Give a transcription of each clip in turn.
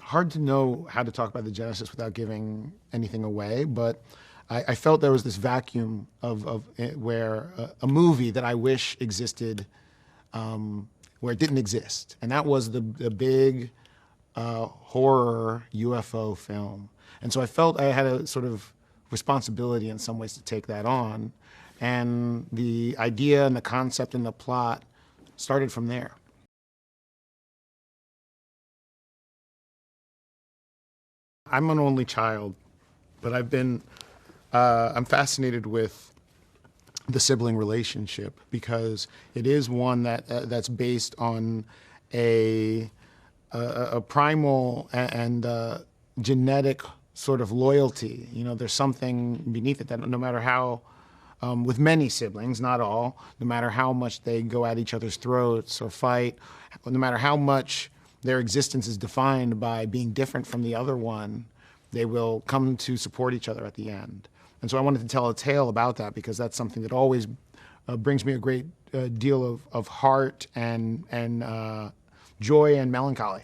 hard to know how to talk about the genesis without giving anything away, but I felt there was this vacuum of where a movie that I wish existed, where it didn't exist, and that was the big horror UFO film. And so I felt I had a sort of responsibility in some ways to take that on, and the idea and the concept and the plot started from there. I'm an only child, but I'm fascinated with the sibling relationship because it is one that's based on a primal and genetic sort of loyalty. You know, there's something beneath it that no matter how, with many siblings, not all, no matter how much they go at each other's throats or fight, no matter how much their existence is defined by being different from the other one, they will come to support each other at the end. And so I wanted to tell a tale about that because that's something that always brings me a great deal of heart and joy and melancholy.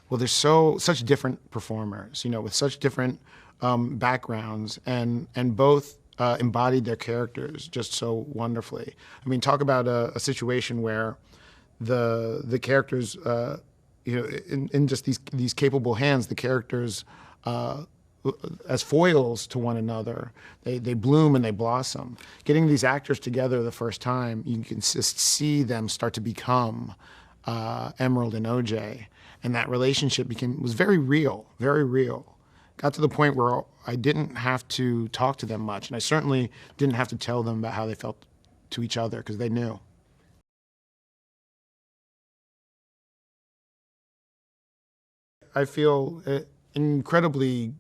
Well, there's such different performers, you know, with such different backgrounds, and both embodied their characters just so wonderfully. I mean, talk about a situation where the characters, you know, in just these capable hands, the characters as foils to one another, they bloom and they blossom. Getting these actors together the first time, you can just see them start to become Emerald and OJ. And that relationship was very real, very real. Got to the point where I didn't have to talk to them much, and I certainly didn't have to tell them about how they felt to each other because they knew. I feel incredibly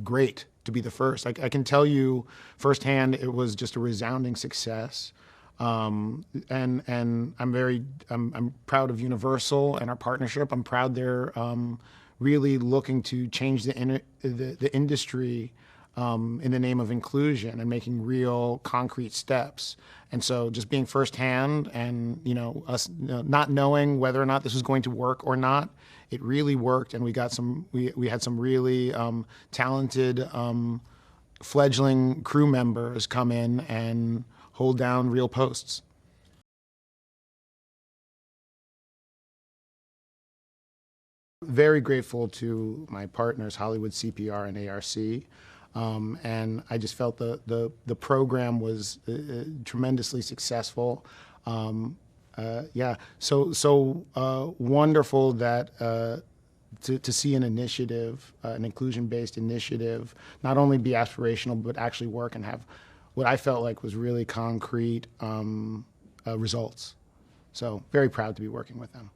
great to be the first. I can tell you firsthand it was just a resounding success. And I'm proud of Universal and our partnership. I'm proud they're really looking to change the industry in the name of inclusion and making real concrete steps. And so just being firsthand and, you know, us not knowing whether or not this was going to work or not, it really worked, and we had some really talented fledgling crew members come in and hold down real posts. Very grateful to my partners, Hollywood CPR and ARC. And I just felt the program was tremendously successful. Yeah, so wonderful that to see an initiative, an inclusion-based initiative, not only be aspirational but actually work and have what I felt like was really concrete results. So very proud to be working with them.